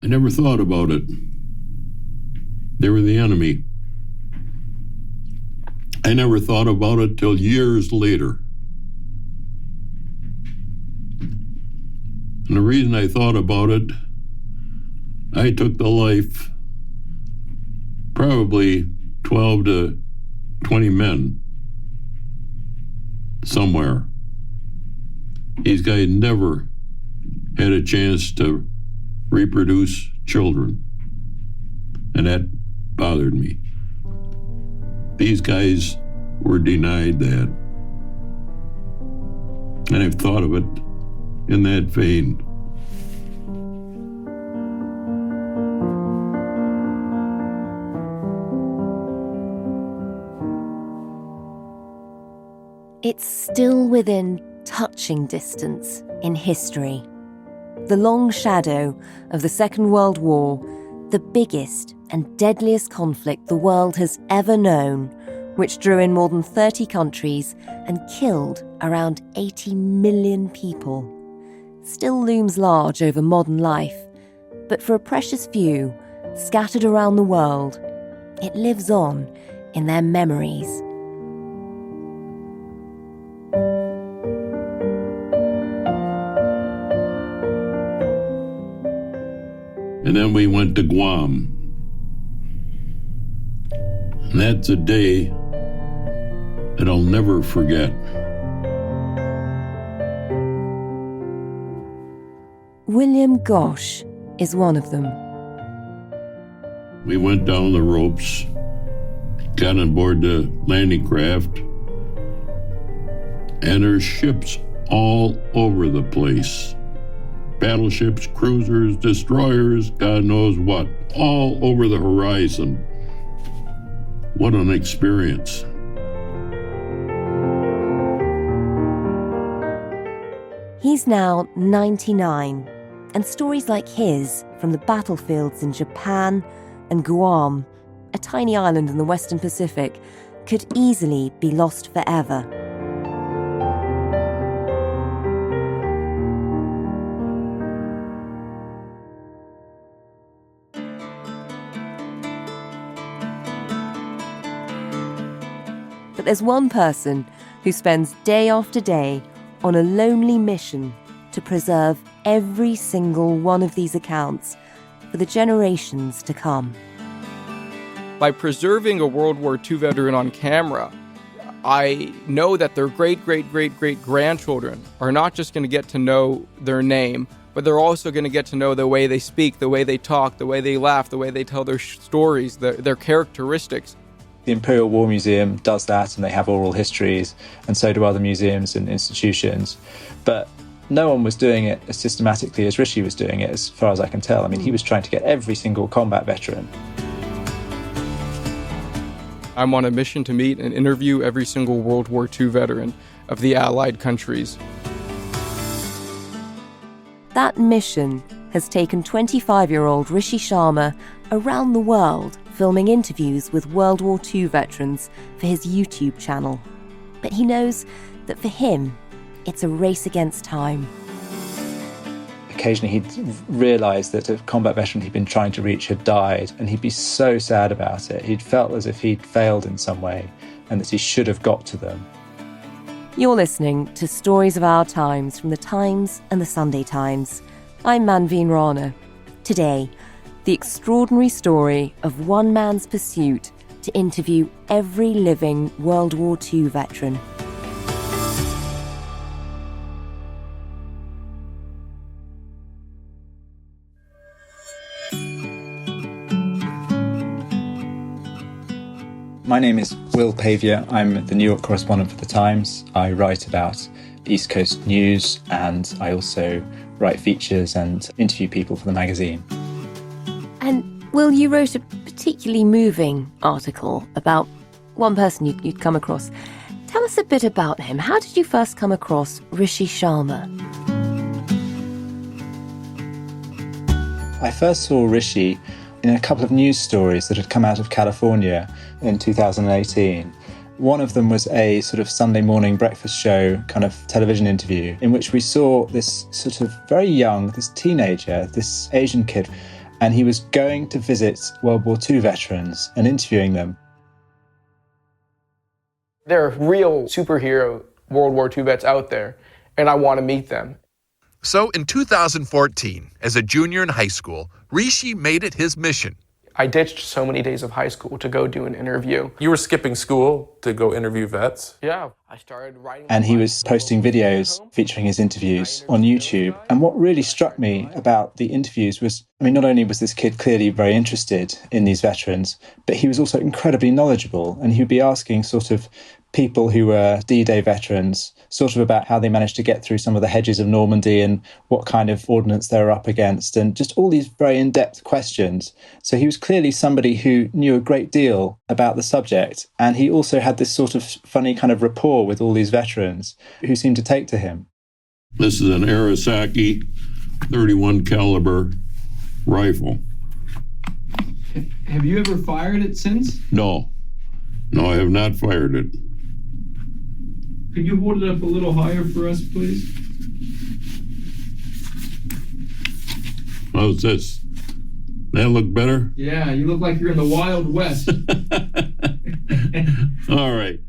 I never thought about it. They were the enemy. I never thought about it till years later. And the reason I thought about it, I took the life probably 12 to 20 men somewhere. These guys never had a chance to reproduce children, and that bothered me. These guys were denied that. And I've thought of it in that vein. It's still within touching distance in history. The long shadow of the Second World War, the biggest and deadliest conflict the world has ever known, which drew in more than 30 countries and killed around 80 million people, still looms large over modern life. But for a precious few, scattered around the world, it lives on in their memories. And then we went to Guam. And that's a day that I'll never forget. William Gauche is one of them. We went down the ropes, got on board the landing craft, and there's ships all over the place. Battleships, cruisers, destroyers, God knows what, all over the horizon. What an experience. He's now 99, and stories like his from the battlefields in Japan and Guam, a tiny island in the Western Pacific, could easily be lost forever. But there's one person who spends day after day on a lonely mission to preserve every single one of these accounts for the generations to come. By preserving a World War II veteran on camera, I know that their great-great-great-great-grandchildren are not just going to get to know their name, but they're also going to get to know the way they speak, the way they talk, the way they laugh, the way they tell their stories, their characteristics. The Imperial War Museum does that, and they have oral histories, and so do other museums and institutions. But no one was doing it as systematically as Rishi was doing it, as far as I can tell. I mean, he was trying to get every single combat veteran. I'm on a mission to meet and interview every single World War II veteran of the Allied countries. That mission has taken 25-year-old Rishi Sharma around the world, filming interviews with World War II veterans for his YouTube channel. But he knows that for him, it's a race against time. Occasionally he'd realise that a combat veteran he'd been trying to reach had died, and he'd be so sad about it. He'd felt as if he'd failed in some way and that he should have got to them. You're listening to Stories of Our Times from The Times and The Sunday Times. I'm Manveen Rana. Today, the extraordinary story of one man's pursuit to interview every living World War II veteran. My name is Will Pavia. I'm the New York correspondent for The Times. I write about East Coast news, and I also write features and interview people for the magazine. And, Will, you wrote a particularly moving article about one person you'd come across. Tell us a bit about him. How did you first come across Rishi Sharma? I first saw Rishi in a couple of news stories that had come out of California in 2018. One of them was a sort of Sunday morning breakfast show kind of television interview in which we saw this sort of very young, this teenager, this Asian kid, and he was going to visit World War II veterans and interviewing them. There are real superhero World War II vets out there, and I want to meet them. So in 2014, as a junior in high school, Rishi made it his mission. I ditched so many days of high school to go do an interview. You were skipping school to go interview vets? Yeah, I started writing. And he was posting videos featuring his interviews on YouTube. And what really struck me about the interviews was, I mean, not only was this kid clearly very interested in these veterans, but he was also incredibly knowledgeable. And he would be asking sort of people who were D-Day veterans, sort of about how they managed to get through some of the hedges of Normandy and what kind of ordnance they were up against, and just all these very in-depth questions. So he was clearly somebody who knew a great deal about the subject, and he also had this sort of funny kind of rapport with all these veterans who seemed to take to him. This is an Arasaki 31 caliber rifle. Have you ever fired it since? No, I have not fired it. Could you hold it up a little higher for us, please? How's this? That look better? Yeah, you look like you're in the Wild West. All right.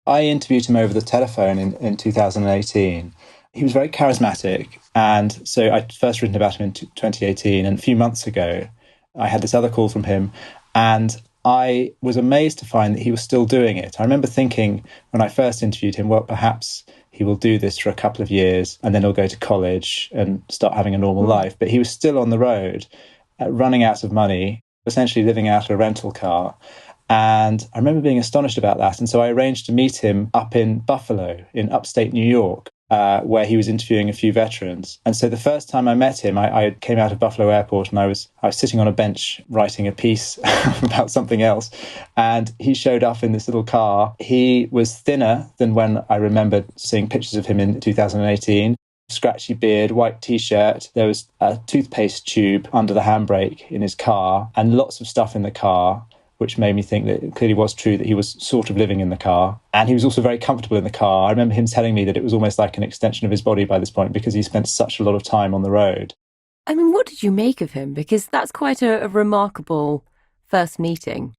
I interviewed him over the telephone in 2018. He was very charismatic. And so I'd first written about him in 2018. And a few months ago, I had this other call from him. And I was amazed to find that he was still doing it. I remember thinking when I first interviewed him, well, perhaps he will do this for a couple of years and then he'll go to college and start having a normal life. But he was still on the road, running out of money, essentially living out of a rental car. And I remember being astonished about that. And so I arranged to meet him up in Buffalo, in upstate New York, where he was interviewing a few veterans. And so the first time I met him, I came out of Buffalo Airport and I was sitting on a bench writing a piece about something else. And he showed up in this little car. He was thinner than when I remembered seeing pictures of him in 2018. Scratchy beard, white T-shirt. There was a toothpaste tube under the handbrake in his car and lots of stuff in the car, which made me think that it clearly was true that he was sort of living in the car. And he was also very comfortable in the car. I remember him telling me that it was almost like an extension of his body by this point because he spent such a lot of time on the road. I mean, what did you make of him? Because that's quite a remarkable first meeting.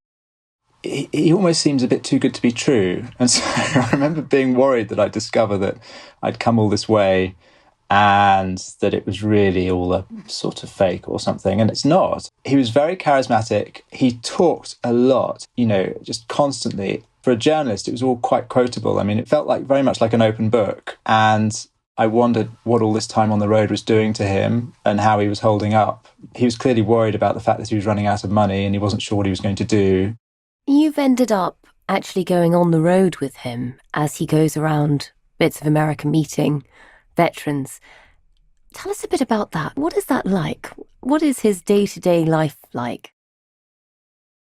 He almost seems a bit too good to be true. And so I remember being worried that I'd discover that I'd come all this way and that it was really all a sort of fake or something. And it's not. He was very charismatic. He talked a lot, just constantly. For a journalist, it was all quite quotable. I mean, it felt like very much like an open book. And I wondered what all this time on the road was doing to him and how he was holding up. He was clearly worried about the fact that he was running out of money and he wasn't sure what he was going to do. You've ended up actually going on the road with him as he goes around bits of America meeting veterans. Tell us a bit about that. What is that like? What is his day-to-day life like?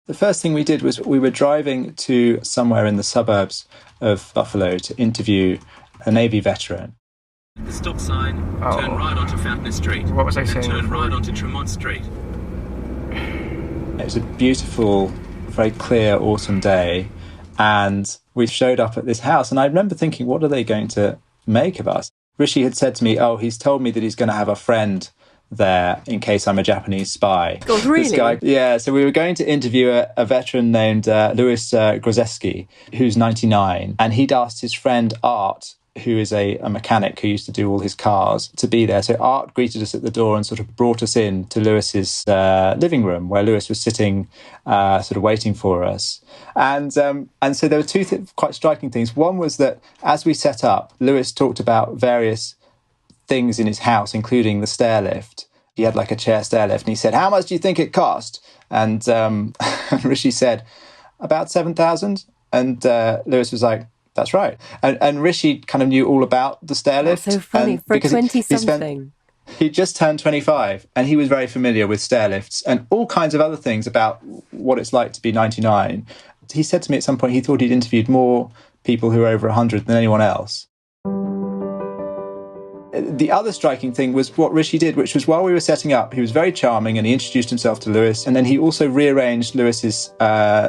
The first thing we did was we were driving to somewhere in the suburbs of Buffalo to interview a Navy veteran. The stop sign, turn right onto Fountain Street. What was I saying? Turn right onto Tremont Street. It was a beautiful, very clear autumn day, and we showed up at this house, and I remember thinking, what are they going to make of us? Rishi had said to me, he's told me that he's going to have a friend there in case I'm a Japanese spy. God, really? This guy, yeah, so we were going to interview a veteran named Louis Grozeski, who's 99, and he'd asked his friend Art, who is a mechanic who used to do all his cars, to be there. So Art greeted us at the door and sort of brought us in to Lewis's living room, where Lewis was sitting sort of waiting for us. And so there were two quite striking things. One was that as we set up, Lewis talked about various things in his house, including the stair lift. He had like a chair stair lift, and he said, "How much do you think it cost?" And Rishi said, "About 7,000." And Lewis was like, "That's right." And Rishi kind of knew all about the stair lift. That's so funny. For 20-something. He just turned 25 and he was very familiar with stair lifts and all kinds of other things about what it's like to be 99. He said to me at some point he thought he'd interviewed more people who were over 100 than anyone else. The other striking thing was what Rishi did, which was while we were setting up, he was very charming and he introduced himself to Lewis, and then he also rearranged Lewis's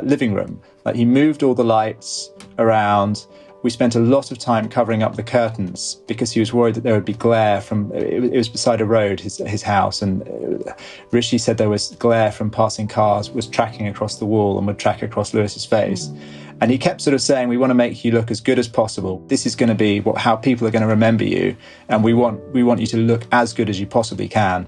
living room. Like he moved all the lights around. We spent a lot of time covering up the curtains because he was worried that there would be glare from, it was beside a road, his house, and Rishi said there was glare from passing cars was tracking across the wall and would track across Lewis's face. And he kept sort of saying, we want to make you look as good as possible. This is going to be how people are going to remember you. And we want you to look as good as you possibly can.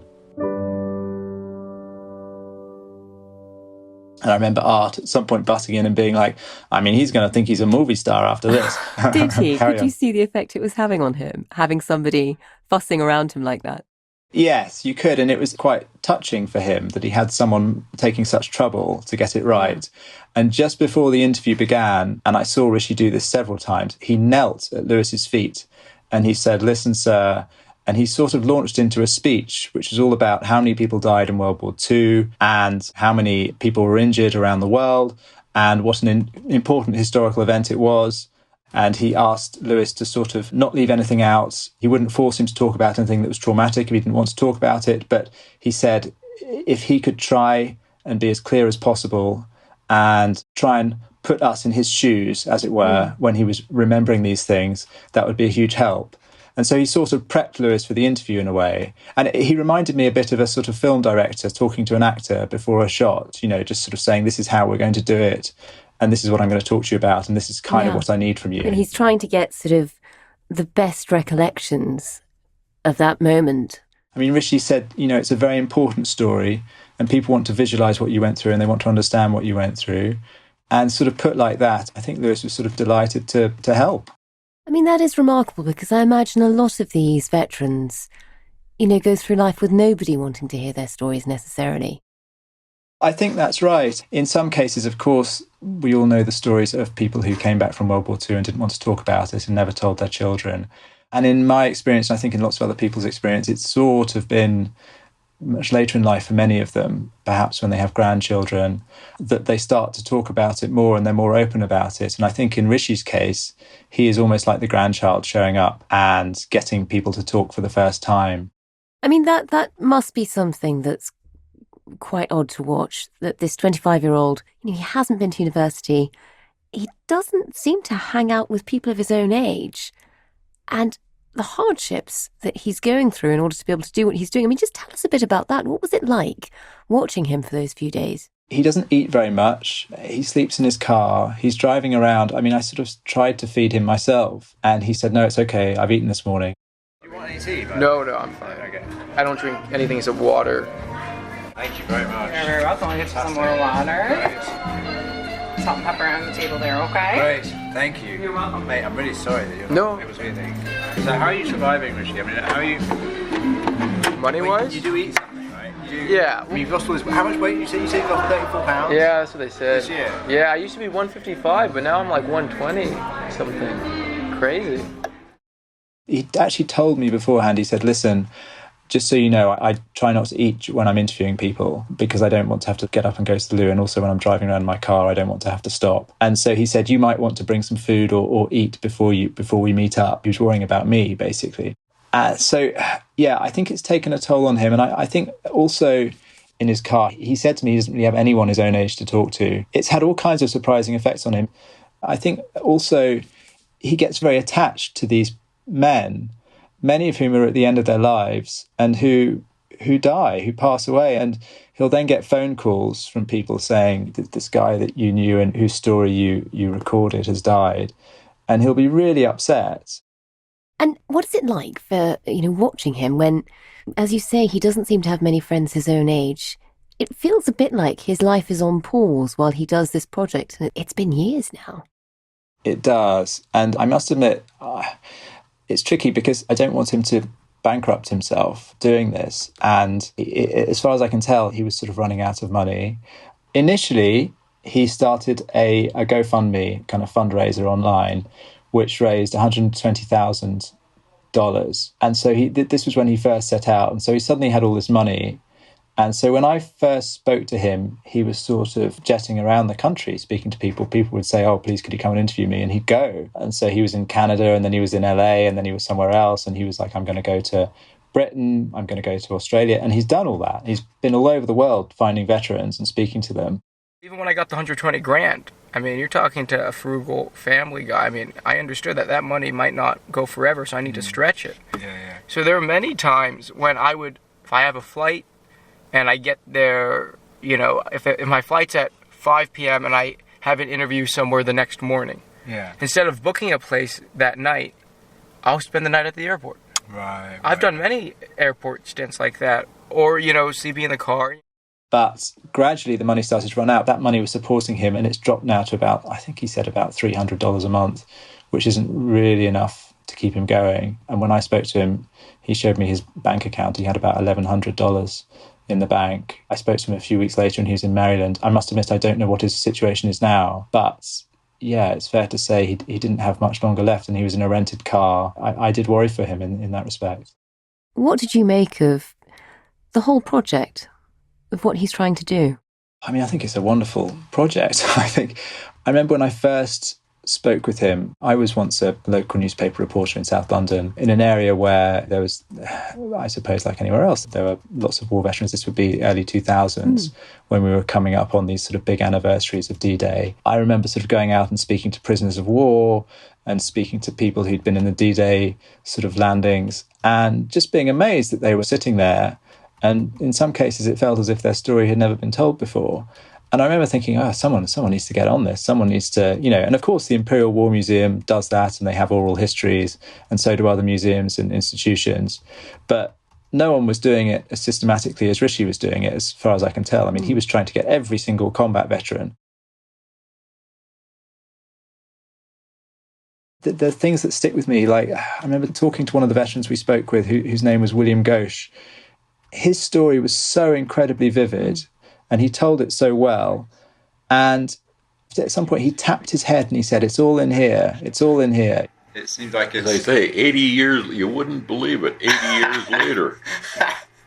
And I remember Art at some point butting in and being like, I mean, he's going to think he's a movie star after this. Did he? Could on. you see the effect it was having on him, having somebody fussing around him like that? Yes, you could. And it was quite touching for him that he had someone taking such trouble to get it right. And just before the interview began, and I saw Rishi do this several times, he knelt at Lewis's feet and he said, listen, sir. And he sort of launched into a speech, which was all about how many people died in World War II and how many people were injured around the world and what an important historical event it was. And he asked Lewis to sort of not leave anything out. He wouldn't force him to talk about anything that was traumatic if he didn't want to talk about it. But he said if he could try and be as clear as possible and try and put us in his shoes, as it were, when he was remembering these things, that would be a huge help. And so he sort of prepped Lewis for the interview in a way. And he reminded me a bit of a sort of film director talking to an actor before a shot, just sort of saying, this is how we're going to do it. And this is what I'm going to talk to you about. And this is kind of what I need from you. And he's trying to get sort of the best recollections of that moment. I mean, Rishi said, it's a very important story and people want to visualise what you went through and they want to understand what you went through. And sort of put like that, I think Lewis was sort of delighted to help. I mean, that is remarkable because I imagine a lot of these veterans, go through life with nobody wanting to hear their stories necessarily. I think that's right. In some cases, of course, we all know the stories of people who came back from World War II and didn't want to talk about it and never told their children. And in my experience, and I think in lots of other people's experience, it's sort of been much later in life for many of them, perhaps when they have grandchildren, that they start to talk about it more and they're more open about it. And I think in Rishi's case, he is almost like the grandchild showing up and getting people to talk for the first time. I mean, that must be something that's quite odd to watch, that this 25-year-old, he hasn't been to university, he doesn't seem to hang out with people of his own age. And the hardships that he's going through in order to be able to do what he's doing. I mean, just tell us a bit about that. What was it like watching him for those few days? He doesn't eat very much. He sleeps in his car. He's driving around. I mean, I sort of tried to feed him myself. And he said, no, it's okay. I've eaten this morning. You want any tea? No, I'm fine. Okay. I don't drink anything except water. Thank you very much. You're very welcome. I'll get you some more water. Right. Salt and pepper on the table there, okay? Great, thank you. You're welcome. Mate, I'm really sorry that you're not able to eat anything. So how are you surviving, Rishi? I mean, how are you... Money-wise? You do eat something, right? Yeah. You've lost all this... How much weight did you say? You said you lost 34 pounds? Yeah, that's what they said. This year? Yeah, I used to be 155, but now I'm like 120 something. Crazy. He actually told me beforehand, he said, listen, just so you know, I try not to eat when I'm interviewing people because I don't want to have to get up and go to the loo. And also when I'm driving around in my car, I don't want to have to stop. And so he said, you might want to bring some food or eat before we meet up. He was worrying about me, basically. So, I think it's taken a toll on him. And I think also in his car, he said to me he doesn't really have anyone his own age to talk to. It's had all kinds of surprising effects on him. I think also he gets very attached to these men, many of whom are at the end of their lives and who die, who pass away. And he'll then get phone calls from people saying that this guy that you knew and whose story you recorded has died. And he'll be really upset. And what is it like for, watching him when, as you say, he doesn't seem to have many friends his own age? It feels a bit like his life is on pause while he does this project. And it's been years now. It does. And I must admit, it's tricky because I don't want him to bankrupt himself doing this. And as far as I can tell, he was sort of running out of money. Initially, he started a GoFundMe kind of fundraiser online, which raised $120,000. And so this was when he first set out. And so he suddenly had all this money. And so when I first spoke to him, he was sort of jetting around the country, speaking to people. People would say, oh, please, could you come and interview me? And he'd go. And so he was in Canada, and then he was in LA, and then he was somewhere else. And he was like, I'm going to go to Britain, I'm going to go to Australia. And he's done all that. He's been all over the world finding veterans and speaking to them. Even when I got the 120 grand, I mean, you're talking to a frugal family guy. I mean, I understood that money might not go forever, so I need to stretch it. Yeah. So there are many times when if I have a flight and I get there, if my flight's at 5 p.m. and I have an interview somewhere the next morning, instead of booking a place that night, I'll spend the night at the airport. Right. I've done many airport stints like that, or, sleeping in the car. But gradually the money started to run out. That money was supporting him, and it's dropped now to about, I think he said about $300 a month, which isn't really enough to keep him going. And when I spoke to him, he showed me his bank account. He had about $1,100 in the bank. I spoke to him a few weeks later and he was in Maryland. I must admit, I don't know what his situation is now, but yeah, it's fair to say he didn't have much longer left, and he was in a rented car. I did worry for him in that respect. What did you make of the whole project, of what he's trying to do? I mean, I think it's a wonderful project. I remember when I first spoke with him, I was once a local newspaper reporter in South London in an area where there was, I suppose like anywhere else, there were lots of war veterans. This would be early 2000s when we were coming up on these sort of big anniversaries of D-Day. I remember sort of going out and speaking to prisoners of war and speaking to people who'd been in the D-Day sort of landings and just being amazed that they were sitting there. And in some cases, it felt as if their story had never been told before. And I remember thinking, someone needs to get on this. Someone needs to, and of course the Imperial War Museum does that, and they have oral histories, and so do other museums and institutions. But no one was doing it as systematically as Rishi was doing it, as far as I can tell. I mean, he was trying to get every single combat veteran. The things that stick with me, like I remember talking to one of the veterans we spoke with, whose name was William Gauche. His story was so incredibly vivid, and he told it so well. And at some point he tapped his head and he said, "It's all in here. It's all in here." It seems like As I say, 80 years, you wouldn't believe it, 80 years later.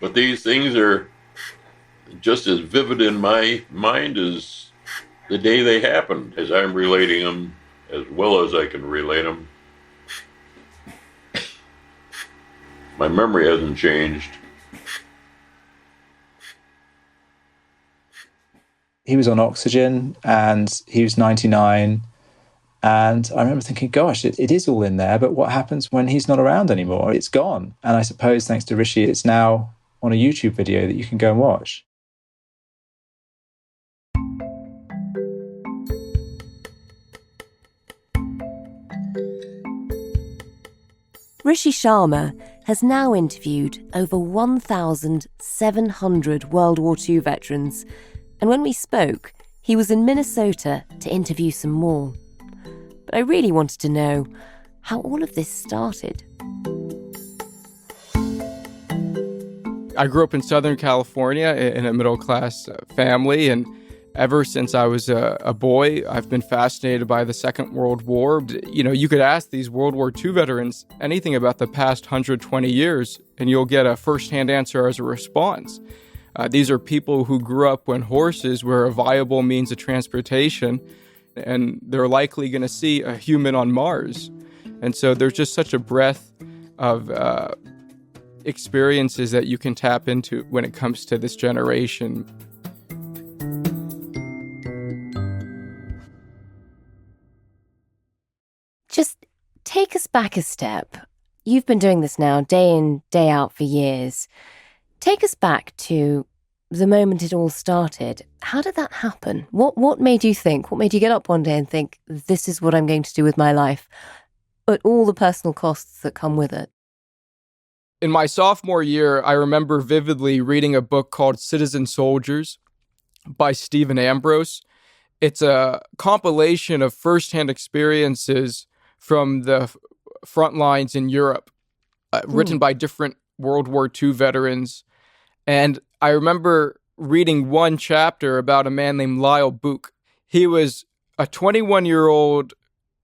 But these things are just as vivid in my mind as the day they happened, as I'm relating them as well as I can relate them. My memory hasn't changed. He was on oxygen and he was 99. And I remember thinking, gosh, it is all in there, but what happens when he's not around anymore? It's gone. And I suppose thanks to Rishi, it's now on a YouTube video that you can go and watch. Rishi Sharma has now interviewed over 1,700 World War II veterans, and when we spoke, he was in Minnesota to interview some more. But I really wanted to know how all of this started. I grew up in Southern California in a middle-class family, and ever since I was a boy, I've been fascinated by the Second World War. You could ask these World War II veterans anything about the past 120 years, and you'll get a first-hand answer as a response. These are people who grew up when horses were a viable means of transportation, and they're likely going to see a human on Mars. And so there's just such a breadth of experiences that you can tap into when it comes to this generation. Just take us back a step. You've been doing this now day in, day out for years. Take us back to the moment it all started. How did that happen? What made you think? What made you get up one day and think, this is what I'm going to do with my life, at all the personal costs that come with it? In my sophomore year, I remember vividly reading a book called Citizen Soldiers by Stephen Ambrose. It's a compilation of firsthand experiences from the front lines in Europe, written by different World War II veterans. And I remember reading one chapter about a man named Lyle Book. He was a 21-year-old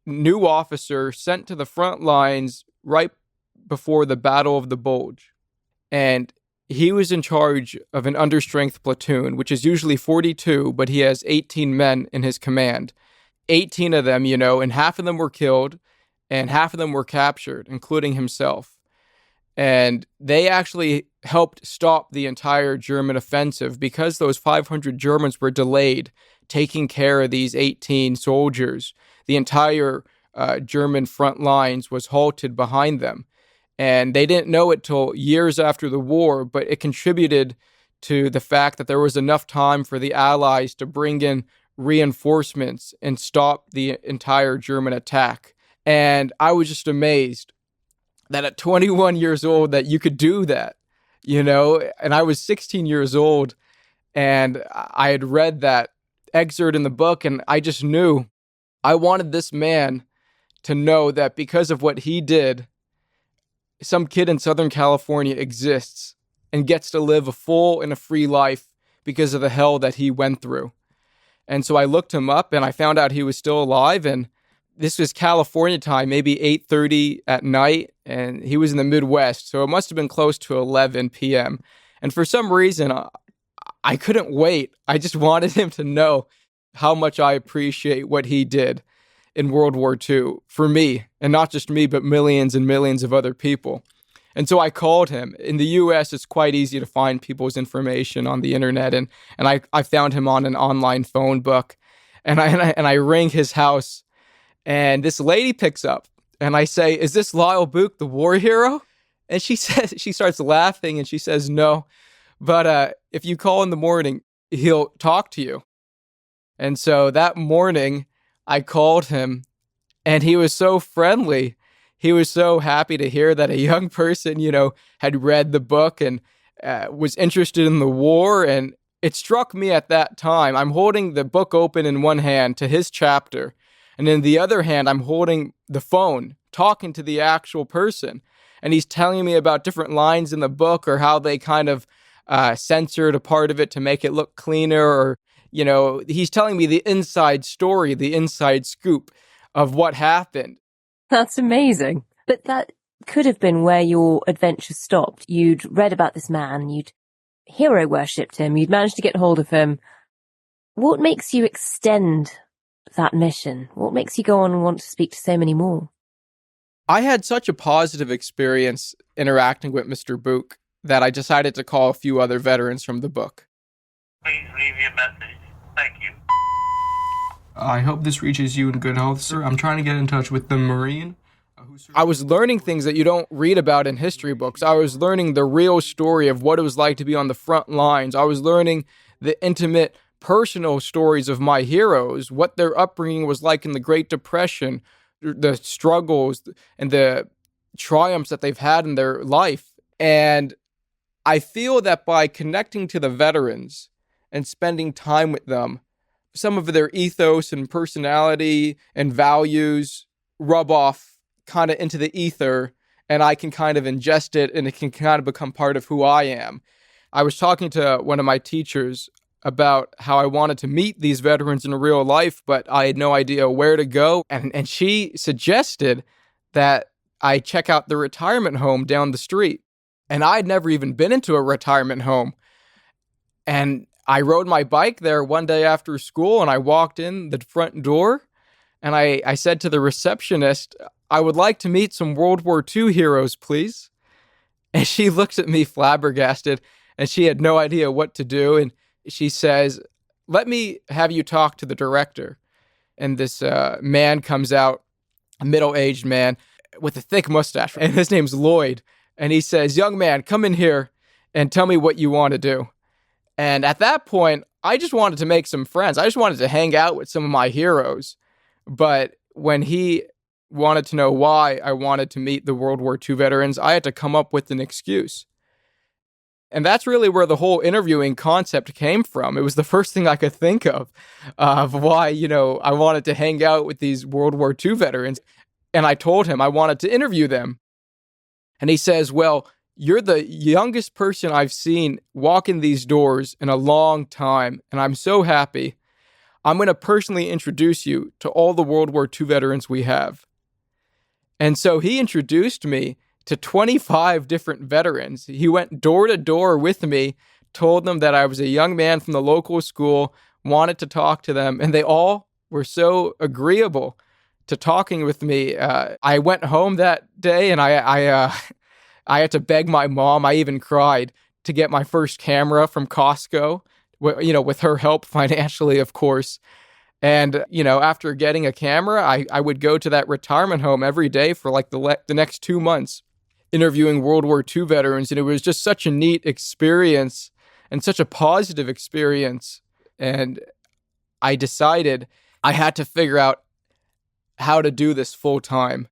new officer sent to the front lines right before the Battle of the Bulge. And he was in charge of an understrength platoon, which is usually 42, but he has 18 men in his command. 18 of them, and half of them were killed and half of them were captured, including himself. And they actually helped stop the entire German offensive because those 500 Germans were delayed taking care of these 18 soldiers. The entire German front lines was halted behind them. And they didn't know it till years after the war, but it contributed to the fact that there was enough time for the Allies to bring in reinforcements and stop the entire German attack. And I was just amazed that at 21 years old that you could do that, and I was 16 years old, and I had read that excerpt in the book, and I just knew I wanted this man to know that because of what he did, some kid in Southern California exists and gets to live a full and a free life because of the hell that he went through. And so I looked him up and I found out he was still alive, and this was California time, maybe 8:30 at night, and he was in the Midwest, so it must have been close to 11 p.m. And for some reason, I couldn't wait. I just wanted him to know how much I appreciate what he did in World War II for me, and not just me, but millions and millions of other people. And so I called him. In the U.S., it's quite easy to find people's information on the internet, and I found him on an online phone book, and I ring his house, and this lady picks up, and I say, "Is this Lyle Book, the war hero?" And she starts laughing, and she says, "No, but if you call in the morning, he'll talk to you." And so that morning, I called him, and he was so friendly. He was so happy to hear that a young person, had read the book and was interested in the war. And it struck me at that time. I'm holding the book open in one hand to his chapter, and in the other hand, I'm holding the phone, talking to the actual person. And he's telling me about different lines in the book or how they kind of censored a part of it to make it look cleaner, or he's telling me the inside story, the inside scoop of what happened. That's amazing. But that could have been where your adventure stopped. You'd read about this man, you'd hero worshipped him, you'd managed to get hold of him. What makes you extend that mission? What makes you go on and want to speak to so many more? I had such a positive experience interacting with Mr. Book that I decided to call a few other veterans from the book. Please leave your message. Thank you. I hope this reaches you in good health, sir. I'm trying to get in touch with the Marine. I was learning things that you don't read about in history books. I was learning the real story of what it was like to be on the front lines. I was learning the intimate, personal stories of my heroes, what their upbringing was like in the Great Depression, the struggles and the triumphs that they've had in their life. And I feel that by connecting to the veterans and spending time with them, some of their ethos and personality and values rub off kind of into the ether, and I can kind of ingest it, and it can kind of become part of who I am. I was talking to one of my teachers about how I wanted to meet these veterans in real life, but I had no idea where to go. And she suggested that I check out the retirement home down the street. And I'd never even been into a retirement home. And I rode my bike there one day after school, and I walked in the front door, and I said to the receptionist, "I would like to meet some World War II heroes, please." And she looks at me flabbergasted, and she had no idea what to do. And she says, "Let me have you talk to the director." And this man comes out, a middle-aged man with a thick mustache, and his name's Lloyd. And he says, "Young man, come in here and tell me what you want to do." And at that point, I just wanted to make some friends. I just wanted to hang out with some of my heroes. But when he wanted to know why I wanted to meet the World War II veterans, I had to come up with an excuse. And that's really where the whole interviewing concept came from. It was the first thing I could think of why, I wanted to hang out with these World War II veterans. And I told him I wanted to interview them. And he says, "Well, you're the youngest person I've seen walk in these doors in a long time, and I'm so happy. I'm going to personally introduce you to all the World War II veterans we have." And so he introduced me to 25 different veterans. He went door to door with me, told them that I was a young man from the local school, wanted to talk to them, and they all were so agreeable to talking with me. I went home that day, and I had to beg my mom. I even cried to get my first camera from Costco, with her help financially, of course. And, after getting a camera, I would go to that retirement home every day for like the next 2 months, interviewing World War II veterans. And it was just such a neat experience and such a positive experience. And I decided I had to figure out how to do this full time.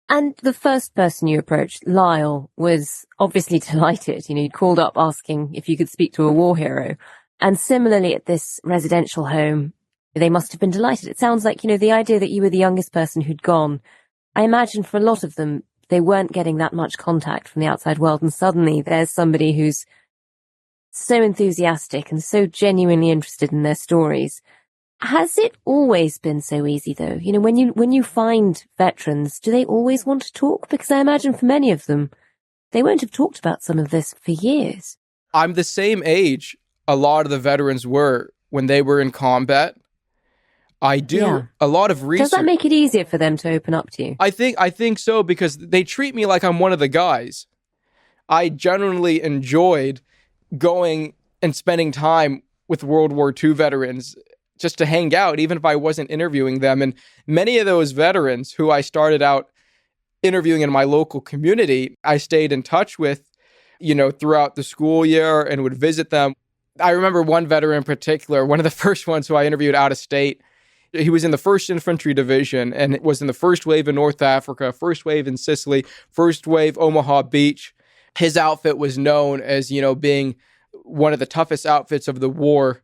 And the first person you approached, Lyle, was obviously delighted. He called up asking if you could speak to a war hero. And similarly at this residential home, they must have been delighted. It sounds like, the idea that you were the youngest person who'd gone, I imagine for a lot of them, they weren't getting that much contact from the outside world. And suddenly there's somebody who's so enthusiastic and so genuinely interested in their stories. Has it always been so easy, though? When you find veterans, do they always want to talk? Because I imagine for many of them, they won't have talked about some of this for years. I'm the same age a lot of the veterans were when they were in combat. I do a lot of research. Does that make it easier for them to open up to you? I think so, because they treat me like I'm one of the guys. I genuinely enjoyed going and spending time with World War II veterans just to hang out, even if I wasn't interviewing them. And many of those veterans who I started out interviewing in my local community, I stayed in touch with, throughout the school year and would visit them. I remember one veteran in particular, one of the first ones who I interviewed out of state. He was in the 1st Infantry Division and was in the first wave in North Africa, first wave in Sicily, first wave Omaha Beach. His outfit was known as, being one of the toughest outfits of the war.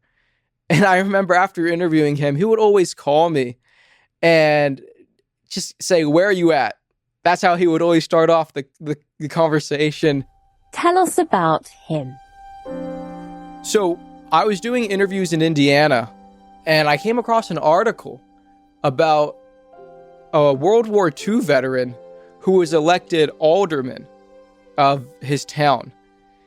And I remember after interviewing him, he would always call me and just say, "Where are you at?" That's how he would always start off the conversation. Tell us about him. So I was doing interviews in Indiana, and I came across an article about a World War II veteran who was elected alderman of his town.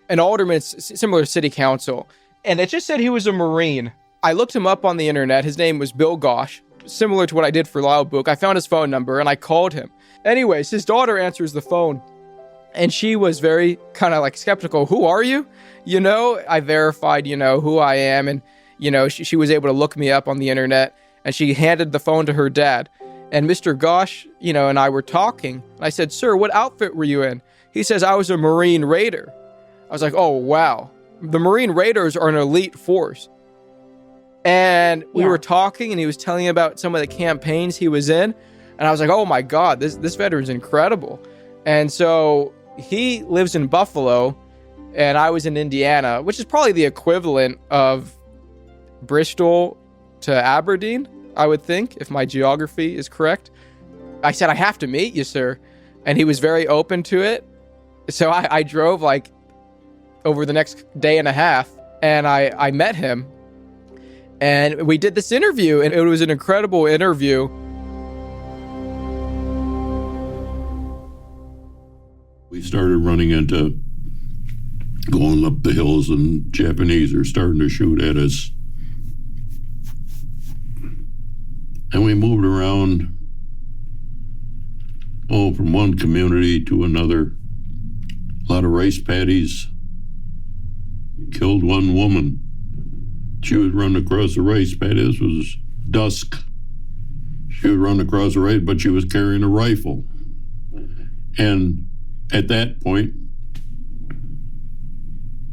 An alderman's similar to city council. And it just said he was a Marine. I looked him up on the internet. His name was Bill Gauche, similar to what I did for Lyle Book. I found his phone number and I called him. Anyways, his daughter answers the phone and she was very kind of like skeptical. "Who are you?" I verified, who I am. And, she was able to look me up on the internet and she handed the phone to her dad. And Mr. Gauche, and I were talking. I said, "Sir, what outfit were you in?" He says, "I was a Marine Raider." I was like, "Oh, wow." The Marine Raiders are an elite force. And we were talking and he was telling me about some of the campaigns he was in. And I was like, "Oh my God, this veteran's incredible." And so he lives in Buffalo and I was in Indiana, which is probably the equivalent of Bristol to Aberdeen, I would think, if my geography is correct. I said, "I have to meet you, sir." And he was very open to it. So I drove over the next day and a half and I met him. And we did this interview, and it was an incredible interview. We started running into going up the hills, and Japanese are starting to shoot at us. And we moved around, from one community to another. A lot of rice paddies. Killed one woman. She would run across the rice paddy. This was dusk. She would run across the rice, but she was carrying a rifle. And at that point,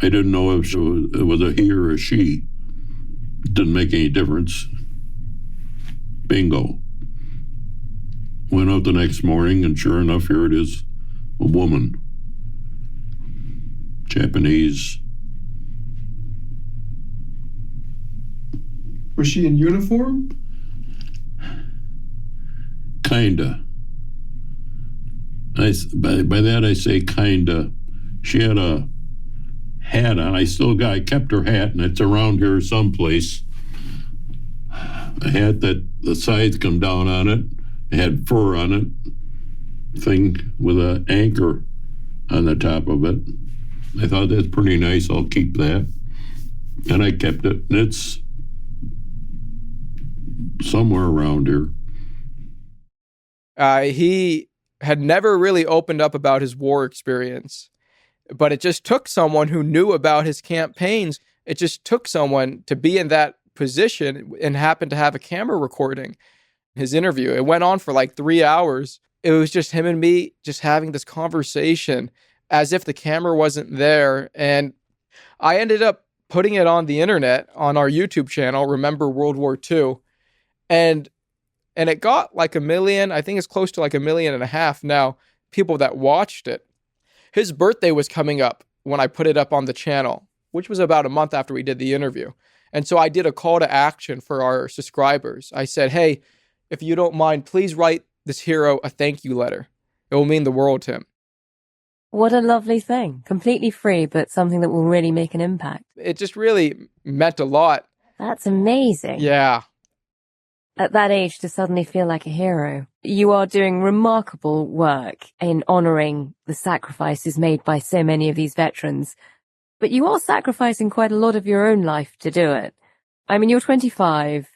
I didn't know if it was a he or a she. It didn't make any difference. Bingo. Went out the next morning, and sure enough, here it is, a woman. Japanese. Was she in uniform? Kinda. By that I say kinda. She had a hat on. I kept her hat, and it's around here someplace. A hat that the sides come down on it. It had fur on it. Thing with an anchor on the top of it. I thought that's pretty nice. I'll keep that. And I kept it. And it's somewhere around here. He had never really opened up about his war experience. But it just took someone who knew about his campaigns. It just took someone to be in that position and happened to have a camera recording his interview. It went on for like 3 hours. It was just him and me just having this conversation as if the camera wasn't there. And I ended up putting it on the internet on our YouTube channel, Remember World War II. And it got like 1 million, I think it's close to like 1.5 million now, people that watched it. His birthday was coming up when I put it up on the channel, which was about a month after we did the interview. And so I did a call to action for our subscribers. I said, hey, if you don't mind, please write this hero a thank you letter. It will mean the world to him. What a lovely thing. Completely free, but something that will really make an impact. It just really meant a lot. That's amazing. Yeah. At that age, to suddenly feel like a hero. You are doing remarkable work in honoring the sacrifices made by so many of these veterans. But you are sacrificing quite a lot of your own life to do it. I mean, you're 25.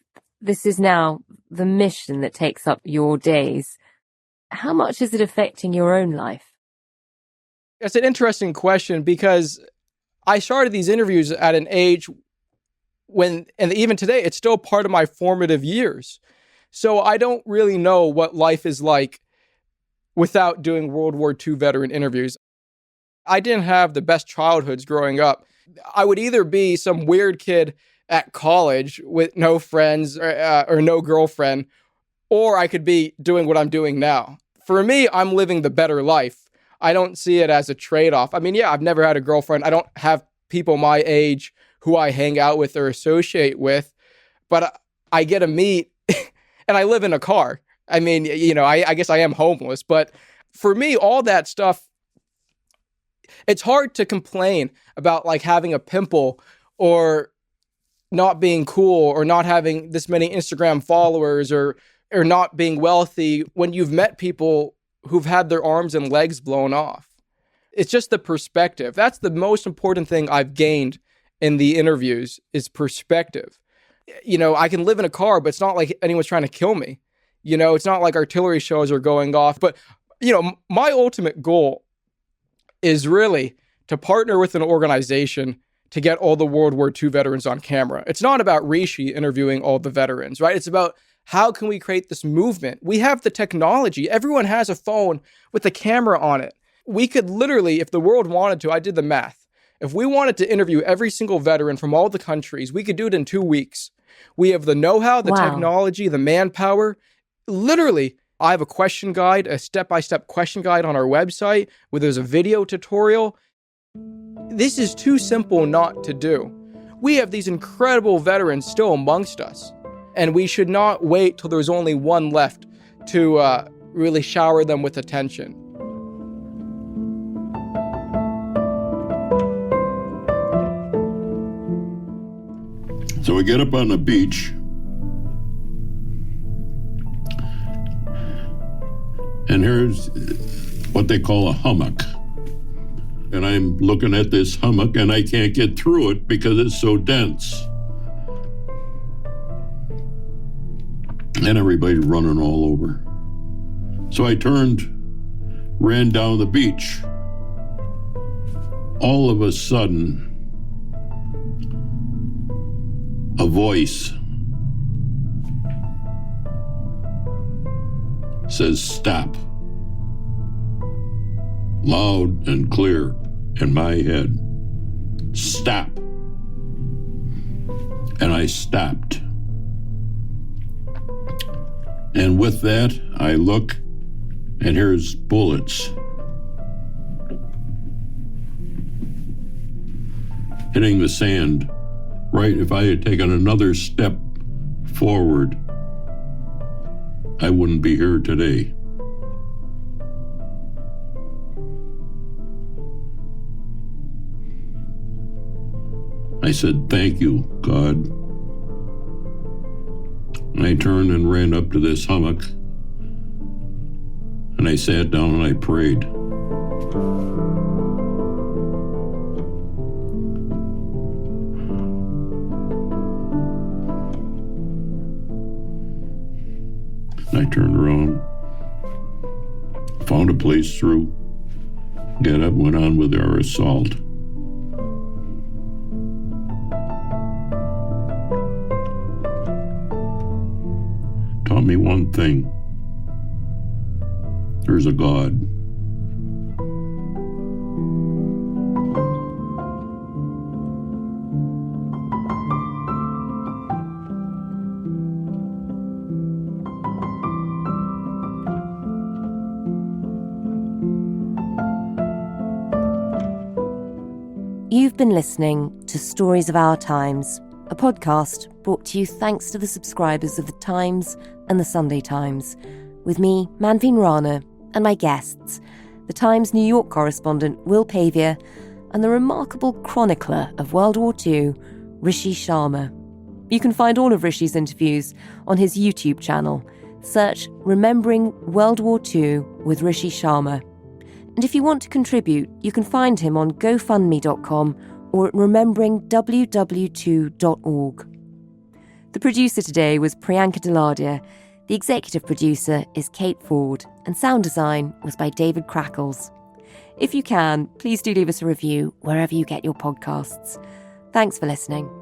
This is now the mission that takes up your days. How much is it affecting your own life? It's an interesting question because I started these interviews at an age when, and even today, it's still part of my formative years. So I don't really know what life is like without doing World War II veteran interviews. I didn't have the best childhoods growing up. I would either be some weird kid at college with no friends or no girlfriend, or I could be doing what I'm doing now. For me, I'm living the better life. I don't see it as a trade-off. I mean, yeah, I've never had a girlfriend. I don't have people my age who I hang out with or associate with, but I get to meet and I live in a car. I mean, you know, I guess I am homeless, but for me, all that stuff, it's hard to complain about like having a pimple or not being cool or not having this many Instagram followers or not being wealthy when you've met people who've had their arms and legs blown off. It's just the perspective. That's the most important thing I've gained in the interviews is perspective. You know, I can live in a car, but it's not like anyone's trying to kill me. You know, it's not like artillery shells are going off. But, you know, my ultimate goal is really to partner with an organization to get all the World War II veterans on camera. It's not about Rishi interviewing all the veterans, right? It's about how can we create this movement? We have the technology. Everyone has a phone with a camera on it. We could literally, if the world wanted to, I did the math. If we wanted to interview every single veteran from all the countries, we could do it in 2 weeks. We have the know-how, the technology, the manpower. Literally, I have a question guide, a step-by-step question guide on our website where there's a video tutorial. This is too simple not to do. We have these incredible veterans still amongst us, and we should not wait till there's only one left to really shower them with attention. So we get up on the beach, and here's what they call a hummock. And I'm looking at this hummock, and I can't get through it because it's so dense. And everybody's running all over. So I turned, ran down the beach. All of a sudden, a voice says, "Stop." Loud and clear in my head. "Stop." And I stopped. And with that, I look, and here's bullets hitting the sand. Right, if I had taken another step forward, I wouldn't be here today. I said, "Thank you, God." And I turned and ran up to this hummock, and I sat down and I prayed. And I turned around, found a place through, got up, went on with our assault. Taught me one thing. There's a God. You've been listening to Stories of Our Times, a podcast brought to you thanks to the subscribers of The Times and The Sunday Times, with me, Manveen Rana, and my guests, The Times New York correspondent Will Pavia and the remarkable chronicler of World War II, Rishi Sharma. You can find all of Rishi's interviews on his YouTube channel. Search Remembering World War II with Rishi Sharma. And if you want to contribute, you can find him on GoFundMe.com or at rememberingww2.org. The producer today was Priyanka Deladia. The executive producer is Kate Ford, and sound design was by David Crackles. If you can, please do leave us a review wherever you get your podcasts. Thanks for listening.